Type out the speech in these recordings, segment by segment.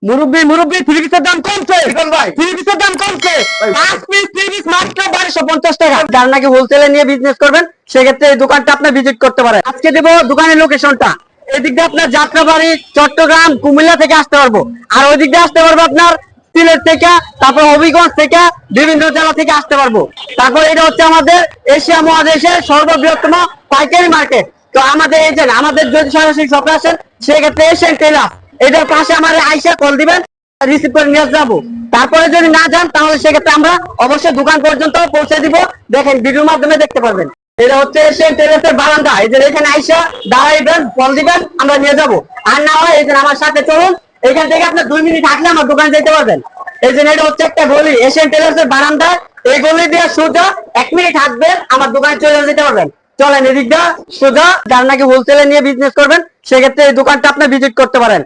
মুরব্বি মুরব্বি থ্রি পিসের দাম কমছে ভাই, থ্রি পিসের দাম কমছে। 5 পিস থ্রি পিস মাত্র 1250 টাকা। যারা নাকি হোলসেলে নিয়ে বিজনেস করবেন সেক্ষেত্রে এই দোকানটা আপনি ভিজিট করতে পারেন। আজকে দেব দোকানের লোকেশনটা। এদিক দিয়ে আপনার যাত্রাবাড়ি, চট্টগ্রাম, কুমিল্লা থেকে আসতে পারবো, আর ওই দিক দিয়ে আসতে পারবো আপনার সিলেট থেকে, তারপর হবিগঞ্জ থেকে, বিভিন্ন জেলা থেকে আসতে পারবো। তারপর এটা হচ্ছে আমাদের এশিয়া মহাদেশের সর্ববৃহত্তম পাইকারি মার্কেট। তো আমাদের এই যে আমাদের যদি সরাসরি শপে আসেন সেক্ষেত্রে এশিয়ান টেলার এটার পাশে আমাদের আইসা কল দিবেন, রিসিভ করে নিয়ে যাবো। তারপরে যদি না যান তাহলে সেক্ষেত্রে আমরা অবশ্যই দোকান পর্যন্ত পৌঁছে দিব। দেখেন ভিডিওর মাধ্যমে দেখতে পারবেন। এটা হচ্ছে এশিয়ান টেলার্সের বারান্দা। এই যে এখানে আইসা দাঁড়াইবেন, কল দিবেন, আমরা নিয়ে যাবো। আর না হয় এই যে আমার সাথে চলুন, এখান থেকে আপনার 2 মিনিট হাঁটলে আমার দোকানে যেতে পারবেন। এই যে এটা হচ্ছে একটা গলি, এশিয়ান টেলার্সের বারান্দা। এই গলি দিয়ে সোজা 1 মিনিট হাঁটবেন, আমার দোকানে চলে যেতে পারবেন। চলেন এদিকটা সোজা। যারা নাকি হোলসেলে নিয়ে বিজনেস করবেন সেক্ষেত্রে এই দোকানটা আপনি ভিজিট করতে পারেন।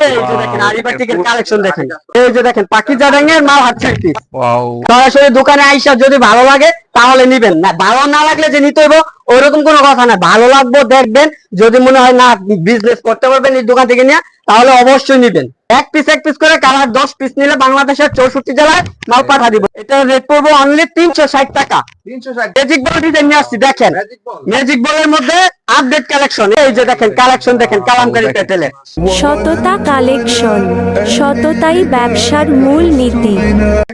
এই যে দেখেন আরিবাটিকের কালেকশন দেখেন। এই যে দেখেন পাকিজা রঙের মাল হাতে পিস। ওয়াও, সরাসরি দোকানে আইসা যদি ভালো লাগে তাহলে নিবেন, না ভালো না লাগলে যে নিতে হইব ওইরকম কোনো কথা না। ভালো লাগবে দেখবেন, যদি মনে হয় না বিজনেস করতে পারবেন এই দোকান থেকে নিয়ে তাহলে অবশ্যই নিবেন। এক পিস করে কালার 10 পিস নিলে বাংলাদেশের 64 জেলায় মাল পাঠা দিব। এটা রেট পড়বে অনলি 360 টাকা। 360 ম্যাজিক বল ডিজাইন নিয়ে আসছি। দেখেন ম্যাজিক বলের মধ্যে আপডেট কালেকশন। এই যে দেখেন কালেকশন দেখেন কালামকারী প্যাটেলে। সততা কালেকশন, সততাই ব্যবসার মূল নীতি।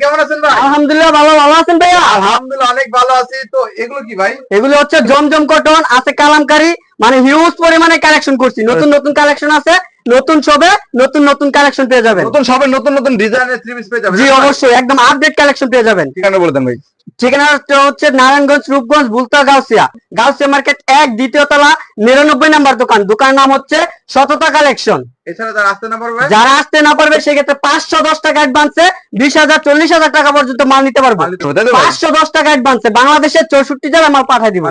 কেমন আছেন ভাই? আলহামদুলিল্লাহ ভালো। ভালো আছেন ভাইয়া? আলহামদুলিল্লাহ অনেক ভালো আছি। তো এগুলো কি ভাই? এগুলো হচ্ছে জমজম কটন আছে, কালামকারী, মানে হিউজ পরিমাণে কালেকশন করছি। নতুন নতুন কালেকশন আছে, নতুন সবে নতুন নতুন কালেকশন পেয়ে যাবেন। নতুন সবে নতুন নতুন ডিজাইনের থ্রি পিস পেয়ে যাবেন। জি অবশ্যই, একদম আপডেট কালেকশন পেয়ে যাবেন। ঠিকানা বলে দেন ভাই। ঠিকানাটা হচ্ছে নারায়ণগঞ্জ, রূপগঞ্জ, বুলতা, গাউসিয়া মার্কেট 1 দ্বিতীয় তলা 99 নাম্বার দোকান। দোকানের নাম হচ্ছে সততা কালেকশন। এছাড়া যারা আসতে না পারবে, যারা আসতে না পারবে সেক্ষেত্রে 510 টাকা অ্যাডভান্সে 20,000 40,000 টাকা পর্যন্ত মাল নিতে পারবে। 510 টাকা অ্যাডভান্সে বাংলাদেশের 64 জেলায় মাল পাঠিয়ে দিব।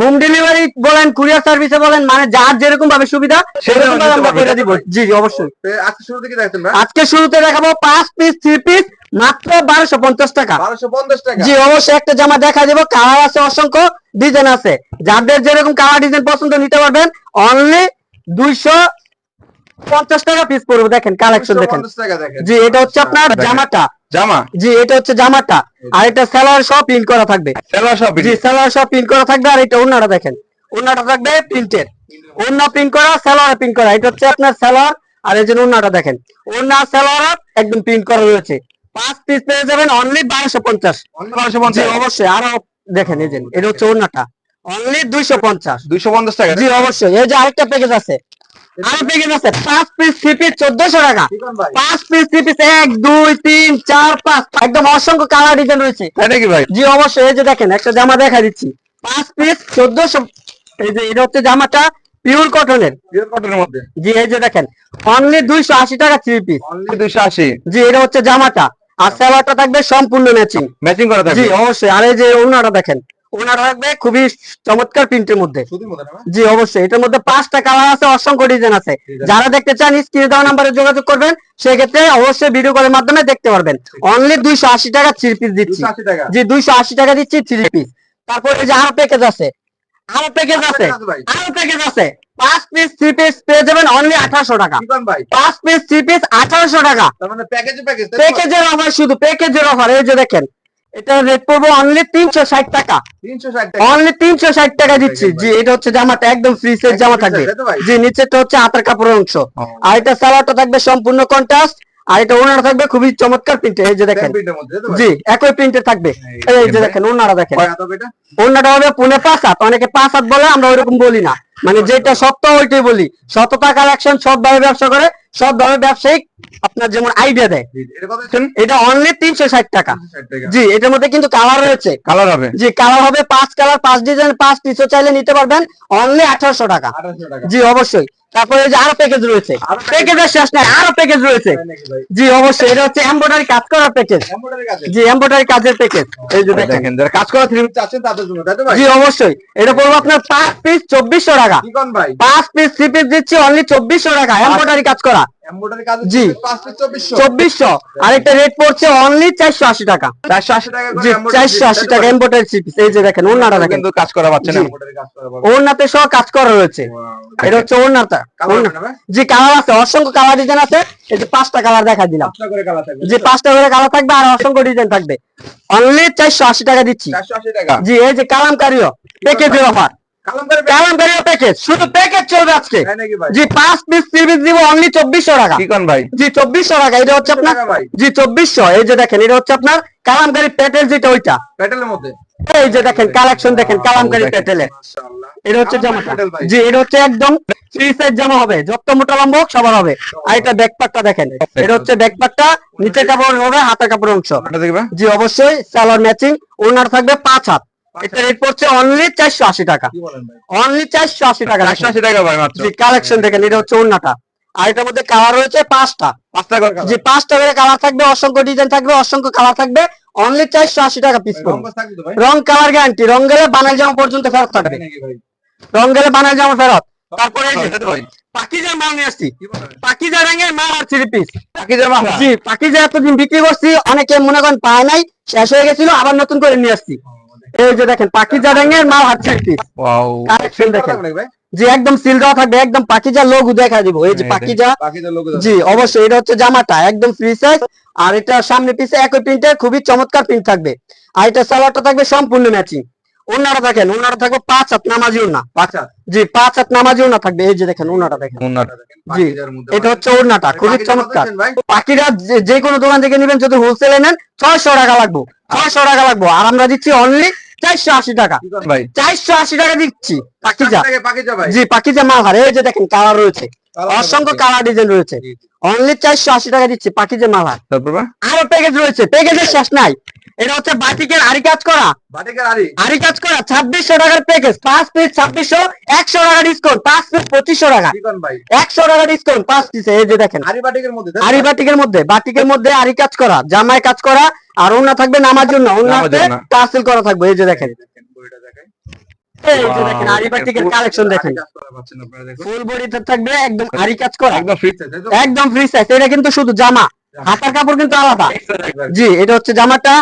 হোম ডেলিভারি বলেন, কুরিয়ার সার্ভিসে বলেন, মানে যার যেরকম ভাবে সুবিধা সেরকম ভাবে আমরা করে দিব। জি অবশ্যই। আজকে শুরু থেকে দেখছেন ভাই? আজকে শুরুতে দেখাবো 5 পিস 3 পিস মাত্র 1250 টাকা। 1250 টাকা। জি অবশ্যই। একটা জামা দেখা দিব, কালার আছে অসংখ্য, ডিজাইন আছে। যাদের যেরকম কালার ডিজাইন পছন্দ নিতে পারবেন। অনলি 250 টাকা পিস পড়বে। দেখেন কালেকশন দেখেন। জি এটা হচ্ছে আপনার জামাটা। জামা। জি এটা হচ্ছে জামাটা, আর এটা সেলার সব প্রিন্ট করা থাকবে। সেলার সব। জি সেলার সব প্রিন্ট করা থাকবে। আর এটা ওন্নাটা দেখেন, ওন্নাটা থাকবে প্রিন্টের, ওন্না প্রিন্ট করা, সেলার প্রিন্ট করা। এটা হচ্ছে আপনার সেলার, আর এই যে ওন্নাটা দেখেন, ওন্না সেলার একদম প্রিন্ট করা রয়েছে। 5 পিস পেয়ে যাবেন অনলি 1250। জি অবশ্যই। আরো দেখেন এই যে এটা হচ্ছে ওন্নাটা, অনলি 250। 250 টাকা। জি অবশ্যই। এই যে আরেকটা প্যাকেজ আছে, আরো প্যাকেজ আছে 5 পিস 3 পিস 1400 টাকা। 5 পিস 3 পিস 1 2 3 4 5 একদম অসংখ্য কালার ডিজাইন রয়েছে। তাই নাকি ভাই? জি অবশ্যই। এই যে দেখেন একটা জামা দেখা দিচ্ছি, 5 পিস 1400। এই যে এটা হচ্ছে জামাটা পিওর কটনের। পিওর কটনের মধ্যে। জি এই যে দেখেন অনলি 280 টাকা 3 পিস। অনলি 280। জি এটা হচ্ছে জামাটা, আর সালোয়ারটা থাকবে সম্পূর্ণ ম্যাচিং। ম্যাচিং করা থাকবে। জি অবশ্যই। আর এই যে ওড়নাটা দেখেন, ওড়নাটা থাকবে খুবই চমৎকার প্রিন্টের মধ্যে। সুতির মধ্যে না? জি অবশ্যই। এটার মধ্যে 5টা কালার আছে, অসংখ্য ডিজাইন আছে। যারা দেখতে চান স্ক্রিনে দেওয়া নম্বরে যোগাযোগ করবেন, সেক্ষেত্রে অবশ্যই ভিডিও কলের মাধ্যমে দেখতে পারবেন। অনলি 280 টাকা 3 পিস দিচ্ছি। 280 টাকা। জি 280 টাকা দিচ্ছি 3 পিস। তারপর এই যে আরো প্যাকেজ আছে, আরো প্যাকেজ আছে, আরো প্যাকেজ আছে। 5 পিস 3 পিস পেয়ে যাবেন অনলি 1800 টাকা। 5 পিস 3 পিস 1800 টাকা। তার মানে প্যাকেজ। প্যাকেজের অফার, শুধু প্যাকেজের অফার। এই যে দেখেন এটা রেট পড়বে অনলি 360 টাকা। 360 টাকা। অনলি 360 টাকা দিচ্ছি। জি এটা হচ্ছে জামাটা, একদম ফ্রি সাইজ জামা থাকবে। জি নিচেটা হচ্ছে হাতের কাপড়ের অংশ, আর এটা সালোয়ারটা থাকবে সম্পূর্ণ কন্ট্রাস্ট, আর এটা ওনারা থাকবে খুবই চমৎকার প্রিন্টে। এই যে দেখেন, জি একই প্রিন্টের থাকবে। এই যে দেখেন ওনারা দেখেন, ওনাটা হবে 5.5 হাত। অনেকে 5 হাত বলে, আমরা ওইরকম বলি না, মানে যেটা সত্য ওইটাই বলি। সততা কালেকশন সৎভাবে ব্যবসা করে, সৎভাবে ব্যবসায়িক আপনার যেমন আইডিয়া দেয়। এটা অনলি 360 টাকা। জি এটার মধ্যে কিন্তু কালার রয়েছে। কালার হবে। জি কালার হবে 5 কালার, 5 ডিজাইন, 5 পিসও চাইলে নিতে পারবেন অনলি 1800 টাকা। জি অবশ্যই। তারপরে এই যে আরো প্যাকেজ রয়েছে, প্যাকেজের শেষ নাই, আরো প্যাকেজ রয়েছে। জি অবশ্যই। এটা হচ্ছে এমব্রয়ডারি কাজ করার প্যাকেজ। জি এমব্রয়ডারি কাজের প্যাকেজ। এই যে দেখেন যারা কাজ করা থ্রি পিস চাচ্ছেন তাদের জন্য, তাই তো ভাই? জি অবশ্যই। এটা পড়বে আপনার 5 পিস 2400 টাকা। 5 পিস 3 পিস দিচ্ছি অনলি 2400 টাকা, এমব্রয়ডারি কাজ করা। জি 2400। আরেকটা রেট পড়ছে অনলি 480 টাকা। 480 টাকা। জি 480 টাকা এমব্রয়ডারি 3 পিস। এই যে দেখেন ওড়নাটা দেখেন, কিন্তু কাজ করা পাচ্ছেন না। ওড়নাতে সহ কাজ করা রয়েছে। এটা হচ্ছে ওড়নাটা। কালার হবে না ভাই? জি কালার আছে, অসংখ্য কালার ডিজাইন আছে। এই যে 5টা কালার দেখা দিলাম। 5টা করে কালার থাকবে। জি 5টা করে কালার থাকবে আর অসংখ্য ডিজাইন থাকবে। অনলি 480 টাকা দিচ্ছি। 480 টাকা। জি এই যে কালামকারীও প্যাকেজের অফার, কালামকারীও প্যাকেজ, শুধু প্যাকেজ চলবে আজকে। তাই নাকি ভাই? জি 5 পিস 3 পিস দিব অনলি 2400 টাকা। কি কোন ভাই? জি 2400 টাকা। এটা হচ্ছে আপনার টাকা ভাই। জি 2400। এই যে দেখেন এটা হচ্ছে আপনার কালামকারী প্যাটেল, যেটা ওইটা। প্যাটেলের মধ্যে। এই যে দেখেন কালেকশন দেখেন কালামকারী প্যাটেলে। মাশাআল্লাহ। এটা হচ্ছে জামা। প্যাটেল ভাই। জি এটা হচ্ছে একদম ফ্রি সাইজ জামা হবে, যত মোটা লম্বা হোক সবার হবে। আর এটা ব্যাকপার্টটা দেখেন, এটা হচ্ছে ব্যাকপার্টটা, নিচের কাপড় হবে হাতের কাপড় অংশ। এটা দেখবা? জি অবশ্যই সালোয়ার ম্যাচিং, ওনার থাকবে 5 হাত। এটা রেট পড়ছে অনলি 480 টাকা। কি বলেন ভাই? অনলি 480 টাকা। 480 টাকা ভাই মাত্র। জি কালেকশন দেখেন, এটা হচ্ছে ওন্নাটা। আর এটার মধ্যে কালার রয়েছে 5টা। 5টা করে কালার। জি 5টা করে কালার থাকবে, অসংখ্য ডিজাইন থাকবে, অসংখ্য কালার থাকবে। অনলি 480 টাকা পিস রং পড়বে। কস থাকবে তো ভাই? রং কালার গ্যারান্টি, রং গেলে বানাল জামা পর্যন্ত ফেরত থাকবে। তাই নাকি ভাই? রং গেলে বানাল জামা ফেরত। তারপরে এই যে এটা তো ভাই। পাকিজার মাল নিয়ে আসছি, কি বলেন? পাকিজা রঙের মাল আর 3 পিস। পাকিজার মাল। জি পাকিজা এতদিন বিক্রি করছি, অনেকে মনে করেন পায় নাই, শেষ হয়ে গেছিল, আবার নতুন করে নিয়ে আসছি। এই যে দেখেন পাকিজা রঙের মাল আর 3 পিস। ওয়াও। কালেকশন দেখেন। থাকবে নাকি ভাই? জি একদম সিল দেওয়া থাকবে, একদম পাকিজা লোগো দেখা দিব। এই যে পাকিজা। পাকিজার লোগো। জি অবশ্যই এটা হচ্ছে জামাটা একদম ফ্রি সাইজ, আর এটা সামনে পিছে একই প্রিন্টের, খুবই চমৎকার প্রিন্ট থাকবে। আর এটা সালোয়ারটা থাকবে সম্পূর্ণ ম্যাচিং। ওনারা দেখেন, ওনারা থাকবে 5 হাত নামাজি ওনা। আচ্ছা। জি 5 হাত নামাজি ওনা থাকবে। এই যে দেখেন ওনাটা দেখেন। জি এটা হচ্ছে ওড়নাটা, খুবই চমৎকার। পাখিরা যে কোনো দোকান থেকে নেবেন, যদি হোলসেলে নেন 600 টাকা লাগবে, 600 টাকা লাগবে। আর আমরা দিচ্ছি অনলি 480 টাকা। ভাই 480 টাকা দিচ্ছি পাখিজা। পাকিজা ভাই। জি পাকিজা মাল হার। এই যে দেখেন কালার রয়েছে, অসংখ্য কালার ডিজাইন রয়েছে। অনলি 480 টাকা দিচ্ছি পাকিজা মাল হার। তারপর ভাই? আরো প্যাকেজ রয়েছে, প্যাকেজের শেষ নাই। এটা হচ্ছে বাটিকের আরি কাজ করা, বাটিকের আরি। আরি কাজ করা 2600 টাকার প্যাকেজ। 5 পিস 2600, 100 টাকা ডিসকাউন্ট, 5 পিস 2500 টাকা, কি কোন ভাই? 100 টাকা ডিসকাউন্ট 5 পিসে। এই যে দেখেন আরি বাটিকের মধ্যে। আরি বাটিকের মধ্যে, বাটিকের মধ্যে আরি কাজ করা, জামায় কাজ করা, আর ওনা থাকবে নামার জন্য, ওনাতে নামার জন্য। টাসেল করা থাকবে। এই যে দেখেন, বইটা দেখাই। এই যে দেখেন আরি বাটিকের কালেকশন দেখেন। কাজ করা পাচ্ছেন আপনারা দেখুন। ফুল বডিতে থাকবে একদম আরি কাজ করা, একদম ফ্রি সাইজ তাই তো? একদম ফ্রি সাইজ। এটা কিন্তু শুধু জামা, হাতার কাপড় কিন্তু আলাদা। জি এটা হচ্ছে জামাটা,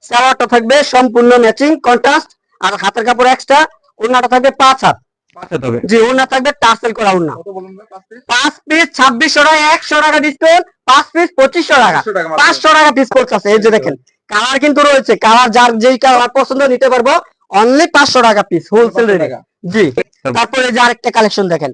সালোয়ারটা থাকবে সম্পূর্ণ ম্যাচিং কন্ট্রাস্ট, আর হাতের কাপড় এক্সট্রা। ওনাটা থাকবে 5 হাত। পাঁচটা তবে। জি ওনা থাকবে টাসেল করা ওনা। কত বলুন ভাই? 5 পিস? 5 পিস 2600 টাকা, 100 টাকা ডিসকাউন্ট, 5 পিস 2500 টাকা, 2500 টাকা মাত্র। 500 টাকা পিস পড়ছে। এই যে দেখেন কালার কিন্তু রয়েছে, কালার যার যেই কালার পছন্দ নিতে পারবো, অনলি 500 টাকা পিস হোলসেল রেটে। টাকা। জি তারপরে যে আরেকটা কালেকশন দেখেন,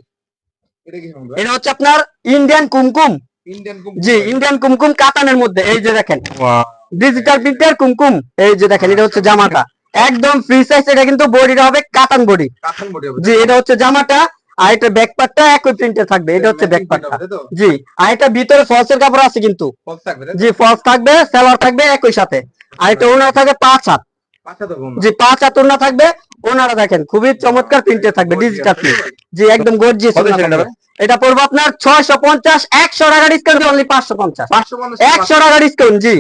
এটা কি শুনুন ভাই? এটা হচ্ছে আপনার ইন্ডিয়ান কুমকুম। ইন্ডিয়ান কুম। জি ইন্ডিয়ান কুমকুম কাতানের মধ্যে। এই যে দেখেন ওয়াও। ডিজিটাল প্রিন্টের কুমকুম। এই যে দেখেন এটা হচ্ছে জামাটা একদম ফ্রি সাইজ। এটা কিন্তু বডিটা হবে কাতান বডি। কাতান বডি হবে। জি এটা হচ্ছে জামাটা, আর এটা ব্যাকপার্টটা একই প্রিন্টে থাকবে। এটা হচ্ছে ব্যাকপার্টটা। তাই তো? জি আর এটা ভিতরে ফলসের কাপড় আছে কিন্তু। ফলস থাকবে তাই তো? জি ফলস থাকবে, সালোয়ার থাকবে একই সাথে। আর এটা ওনার থাকবে 5 হাত। পাঁচটা তো বলুন। জি 5 হাত ওনা থাকবে। ওনারা দেখেন খুবই চমৎকার প্রিন্টে থাকবে, ডিজিটাল প্রিন্ট। জি একদম গর্জিয়াস। কত ছিল এটা ভাই? এটা পড়বে আপনার 650, 100 টাকা ডিসকাউন্ট, অনলি 550, 550 100 টাকা ডিসকাউন্ট। জি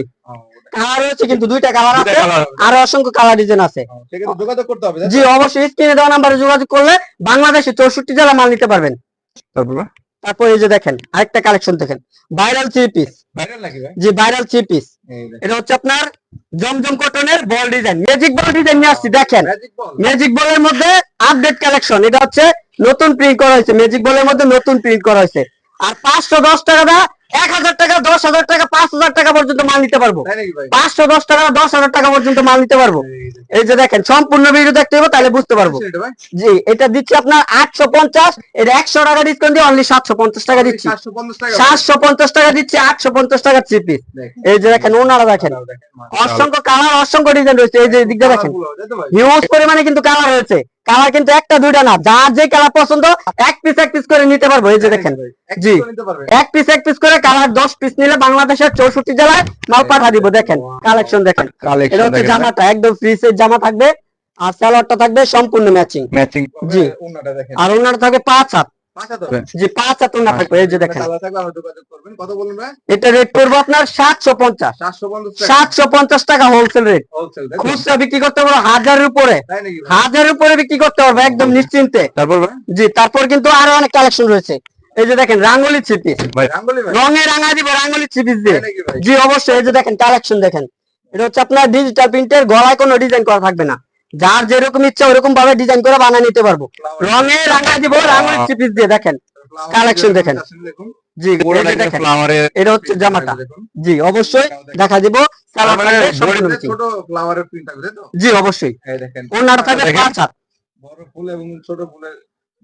কালার রয়েছে কিন্তু, দুইটা কালার আছে, আর অসংখ্য কালার ডিজাইন আছে। সেক্ষেত্রে যোগাযোগ করতে হবে তাই তো? জি অবশ্যই স্ক্রিনে দেওয়া নাম্বারে যোগাযোগ করলে বাংলাদেশে 64 জেলা মাল নিতে পারবেন। তারপর ভাই? তারপর এই যে দেখেন আরেকটা কালেকশন দেখেন, ভাইরাল 3 পিস। ভাইরাল নাকি ভাই? জি ভাইরাল 3 পিস। এই দেখেন। এটা হচ্ছে আপনার জমজম কটনের বল ডিজাইন, ম্যাজিক বল ডিজাইন নিয়ে আসছি। দেখেন ম্যাজিক বল। ম্যাজিক বলের মধ্যে আপডেট কালেকশন। এটা হচ্ছে নতুন প্রিন্ট করা হয়েছে, ম্যাজিক বলের মধ্যে নতুন প্রিন্ট করা হয়েছে। আর 510 টাকা দা 1000 টাকা, 10,000 টাকা, 5000 টাকা পর্যন্ত মাল নিতে পারবো। তাই নাকি ভাই? 510 টাকা, 10,000 টাকা পর্যন্ত মাল নিতে পারবো। এই দেখেন। এই যে দেখেন সম্পূর্ণ ভিডিও দেখতে হবে, তাহলে বুঝতে পারবো। এটা ভাই? জি এটা দিচ্ছি আপনার 850, এটা 100 টাকা ডিসকাউন্ট দিয়ে অনলি 750 টাকা দিচ্ছি। 750 টাকা। 750 টাকা দিচ্ছি, 850 টাকা 3 পিস। দেখেন। এই যে দেখেন ওনারা দেখেন অসংখ্য কালার, অসংখ্য ডিজাইন রয়েছে। এই যে দিকটা দেখেন কালারগুলো, তাই তো ভাই? হিউজ পরিমাণে কিন্তু কালার রয়েছে। কালার কিন্তু একটা দুইটা না, যার যে কালার পছন্দ এক পিস করে নিতে পারবো। এই যে দেখেন জি নিতে পারবেন। এক পিস করে কালার 10 পিস নিলে বাংলাদেশের 64 জেলায় মাল পাঠা দিব। দেখেন কালেকশন দেখেন। কালেকশন এটা হচ্ছে জামাটা একদম ফ্রি সাইজ জামা থাকবে, আর সালোয়ারটা থাকবে সম্পূর্ণ ম্যাচিং। ম্যাচিং। জি। ওন্নাটা দেখেন। আর ওনার থাকবে 5 হাত। পাঁচটা তো। জি 5 হাত ওনা থাকবে। এই যে দেখেন কালার থাকবে, আমরা যোগাযোগ করবেন। কত বলুন ভাই? এটা রেট করবো আপনার 750, 750 টাকা। 750 টাকা হোলসেল রেট। হোলসেল তাই তো? খুচরা বিক্রি করতে পারবো 1000-এর উপরে, তাই নাকি ভাই? 1000-এর উপরে বিক্রি করতে পারবো একদম নিশ্চিন্তে। তারপর ভাই? জি তারপর কিন্তু আরো অনেক কালেকশন রয়েছে। এই যে দেখেন রাঙ্গুলি ছিপিস, ভাই রাঙ্গুলি ভাই? রঙে রাঙা দিব রাঙ্গুলি ছিপিস দিয়ে। তাই নাকি ভাই? জি অবশ্যই। এই যে দেখেন কালেকশন দেখেন, এটা হচ্ছে আপনার ডিজিটাল প্রিন্টের, গলায় কোনো ডিজাইন করা থাকবে না, যার যেরকম ইচ্ছা ওরকম ভাবে ডিজাইন করে বানিয়ে নিতে পারবো। রঙে রাঙা দিব রাঙ্গুলি ছিপিস দিয়ে। দেখেন কালেকশন দেখেন। দেখুন জি পুরো এই যে দেখেন ফ্লাওয়ারের এটা হচ্ছে জামাটা। দেখুন জি অবশ্যই দেখা দিব সালোয়ার মানে থাকবে সম্পূর্ণ বডিতে ম্যাচিং। ছোট ফ্লাওয়ারের প্রিন্ট থাকবে তাই তো? জি অবশ্যই এই দেখেন ওনাটা থাকবে দেখেন। 5 হাত। বড় ফুল এবং ছোট ফুলের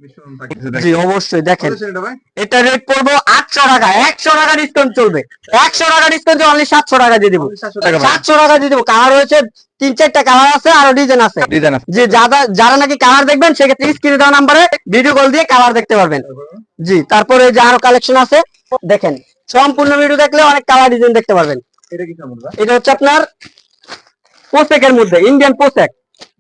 মিশ্রণ থাকে। জি অবশ্যই দেখেন কত এটা ভাই? এটা রেট পড়বো 800 টাকা। 100 টাকা ডিসকাউন্ট চলবে। 100 টাকা ডিসকাউন্ট অনলি 700 টাকা দিয়ে দিব। 700 টাকা ভাই। 700 টাকা দিয়ে দিব। কালার রয়েছে 3-4টা কালার আছে আর ডিজাইন আছে। ডিজাইন আছে। যে যারা নাকি কালার দেখবেন সেক্ষেত্রে স্ক্রিনে দেওয়া নাম্বারে ভিডিও কল দিয়ে কালার দেখতে পারবেন। জি তারপরে যে আরো কালেকশন আছে দেখেন সম্পূর্ণ ভিডিও দেখলে অনেক কালার ডিজাইন দেখতে পারবেন। এটা কি কেমন ভাই? এটা হচ্ছে আপনার পোশাকের মধ্যে ইন্ডিয়ান পোশাক।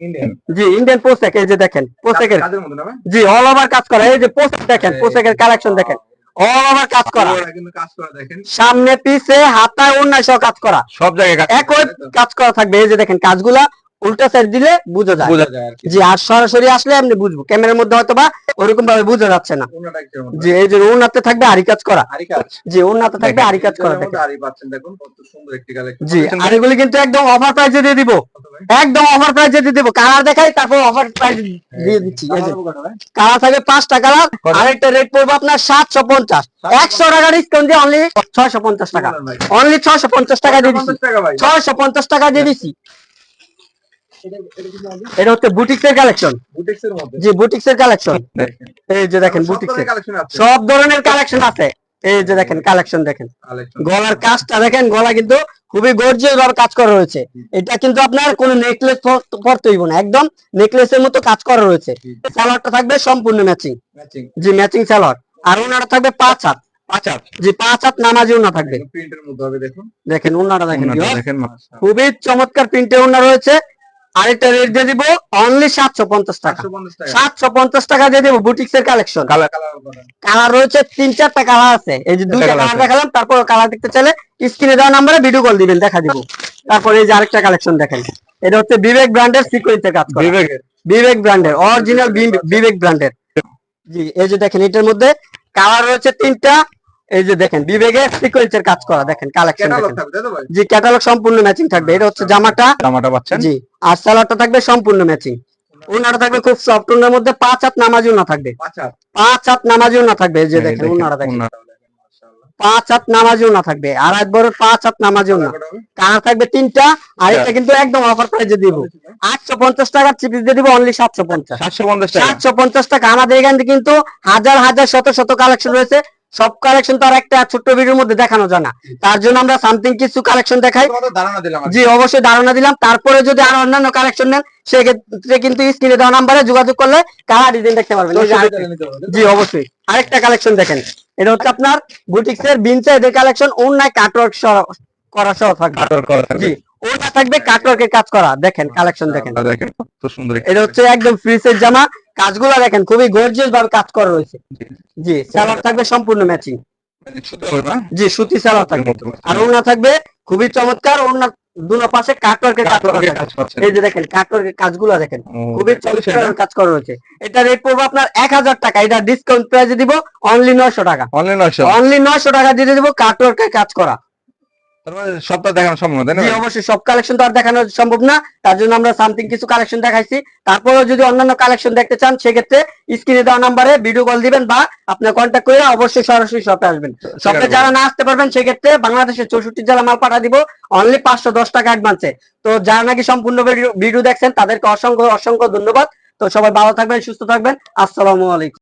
ইন্ডিয়ান জি ইন্ডিয়ান পোশাক এই যে দেখেন পোশাকের কাজের মধ্যে না ভাই? জি অল ওভার কাজ করা। এই যে পোশাক দেখেন পোশাকের কালেকশন দেখেন অল ওভার কাজ করা। পুরোটা কিন্তু কাজ করা দেখেন। সামনে পিছে হাতায় ওড়নায় সহ কাজ করা। সব জায়গায় কাজ একই কাজ করা থাকবে। এই যে দেখেন কাজগুলা উল্টা সাইড দিলে বোঝা যায়। বোঝা যায় আর কি। জি আর সরাসরি আসলে আপনি বুঝবো ক্যামেরার মধ্যে হয়তো বা ওরকম ভাবে বোঝা যাচ্ছে না। ওনাটা কি কেমন? জি এই যে ওড়নাতে থাকবে আরি কাজ করা। আরি কাজ। জি ওড়নাতে থাকবে আরি কাজ করা দেখেন। আরি পাচ্ছেন দেখুন কত সুন্দর একটি কালেকশন। জি আর এগুলি কিন্তু একদম অফার প্রাইসে দিয়ে দিব। কত ভাই? একদম অফার প্রাইসে দিয়ে দিব। কালার দেখাই তারপর অফার প্রাইস দিয়ে দিচ্ছি। এই যে কালার কত ভাই? কালার থাকবে 5টা কালার। আরেকটা রেট পড়বে আপনার 750। 100 টাকা ডিসকাউন্ট দিয়ে অনলি 650 টাকা। অনলি 650 টাকা দিয়ে দিচ্ছি। 50 টাকা ভাই। 650 টাকা দিয়ে দিচ্ছি। এটা কি হবে? এটা হচ্ছে বুটিক্সের কালেকশন। বুটিক্সের মধ্যে। জি বুটিক্সের কালেকশন। দেখেন। এই যে দেখেন সব বুটিক্সের ধরনের কালেকশন আছে। সব ধরনের কালেকশন আছে। এই যে দেখেন কালেকশন দেখেন কালেকশন। গলার কাজটা দেখেন গলা কিন্তু খুবই গর্জিয়াস ভাবে কাজ করা রয়েছে। এটা কিন্তু আপনার কোনো নেকলেস পরতে হইব না একদম নেকলেসের মতো কাজ করা রয়েছে। সালোয়ারটা থাকবে সম্পূর্ণ ম্যাচিং। ম্যাচিং। জি ম্যাচিং সালোয়ার আর ওনাটা থাকবে 5 হাত। 5 হাত। জি 5 হাত নামাজি ওনা থাকবে। প্রিন্টের মধ্যে হবে দেখুন। দেখেন ওনাটা দেখেন ওনাটা দেখেন মাশাআল্লাহ। খুবই চমৎকার প্রিন্টের ওনা রয়েছে। আরেকটা রেট দিয়ে দিব অনলি 750 টাকা। 750 টাকা। 750 টাকা দিয়ে দিব বুটিক্সের কালেকশন। কালার কালার কত? কালার রয়েছে 3-4টা কালার আছে। এই যে দুইটা কালার কালার আছে। দেখালাম তারপর কালার দেখতে চাইলে স্ক্রিনে দেওয়া নম্বরে ভিডিও কল দিবেন দেখা দিব। তারপর এই যে আরেকটা কালেকশন দেখেন এটা হচ্ছে বিবেক ব্র্যান্ডের সিকোয়েন্সের কাজ করা। বিবেকের বিবেক ব্র্যান্ডের অরিজিনাল বিবেক ব্র্যান্ডের। জি এই যে দেখেন এটার মধ্যে কালার রয়েছে 3টা। এই যে দেখেন বিবেকের সিকোয়েন্সের কাজ করা দেখেন কালেকশন ক্যাটালগ দেখেন। থাকবে তাই তো ভাই? জি ক্যাটালগ সম্পূর্ণ ম্যাচিং থাকবে। এটা হচ্ছে জামাটা। জামাটা পাচ্ছেন। জি আর সালোয়ারটা থাকবে সম্পূর্ণ ম্যাচিং। ওনাটা থাকবে খুব সফট ওনার মধ্যে 5 হাত নামাজি ওনা থাকবে। 5 হাত। 5 হাত নামাজি ওনা থাকবে। এই যে দেখেন ওনাটা দেখেন ওনাটা। মাশাআল্লাহ। 5 হাত নামাজি ওনা থাকবে আর একবার 5 হাত নামাজি ওনা। কত হবে? কালার থাকবে 3টা আর এটা কিন্তু একদম অফার প্রাইসে দিব। 850 টাকা চিপস দিয়ে দিব অনলি 750। 750 টাকা। 750 টাকা। আমাদের এখান থেকে কিন্তু হাজার হাজার শত শত কালেকশন রয়েছে। সব কালেকশন তো আর একটা ছোট্ট ভিডিওর মধ্যে দেখানো যায় না। তার জন্য আমরা সামথিং কিছু কালেকশন দেখাই। তোমাদের ধারণা দিলাম আর কি। জি অবশ্যই ধারণা দিলাম। তারপরে যদি আরো অন্যান্য কালেকশন নেন সেক্ষেত্রে কিন্তু স্ক্রিনে দেওয়া নাম্বারে যোগাযোগ করলে কালার ডিজাইন দেখতে পারবেন। এই যে আরেকটা- জি অবশ্যই আরেকটা কালেকশন দেখেন এটা হচ্ছে আপনার বুটিক্সের বিনসাইডের কালেকশন অন্যায় কাটওয়ার্ক করা সহ থাকবে। কাটার করা থাকবে। জি ওটা থাকবে কাটওয়ার্কের কাজ করা দেখেন কালেকশন দেখেন। দেখেন কত সুন্দর একটা- এটা হচ্ছে একদম ফ্রি সাইজ জামা কাজগুলো দেখেন খুবই গর্জিয়াস ভাবে কাজ করা রয়েছে। জি সালোয়ার থাকবে সম্পূর্ণ ম্যাচিং। শুদ্ধ হবে না? জি সুতি সালোয়ার থাকবে আর ওড়না থাকবে খুবই চমৎকার। ওড়না দুনো পাশে কাটওয়ার্কের কাজ করা কাটওয়ার্কের থাকবে। কাজ পাচ্ছেন। এই যে দেখেন কাটওয়ার্কের কাজগুলো দেখেন ও, খুবই চমৎকার কাজ করা রয়েছে। এটা রেট পড়বে আপনার 1000 টাকা। এটা ডিসকাউন্ট প্রাইসে দিব অনলি 900 টাকা। অনলি 900। অনলি 900 টাকা দিয়ে দিব কাটওয়ার্কের কাজ করা। তার মানে সবটা দেখানো সম্ভব তাই না? জি অবশ্যই সব কালেকশন তো আর দেখানো সম্ভব না। তার জন্য আমরা সামথিং কিছু কালেকশন দেখাইছি। তারপরেও যদি অন্যান্য কালেকশন দেখতে চান সেক্ষেত্রে স্ক্রিনে দেওয়া নাম্বারে ভিডিও কল দিবেন বা আপনার কন্ট্যাক্ট করে অবশ্যই সরাসরি শপে আসবেন। শপে যারা না আসতে পারবেন সেক্ষেত্রে বাংলাদেশের 64 জেলা মাল পাঠা দিব অনলি 510 টাকা অ্যাডভান্সে। তো যারা নাকি সম্পূর্ণ ভিডিও দেখছেন তাদেরকে অসংখ্য অসংখ্য ধন্যবাদ। তো সবাই ভালো থাকবেন সুস্থ থাকবেন। আসসালামু আলাইকুম।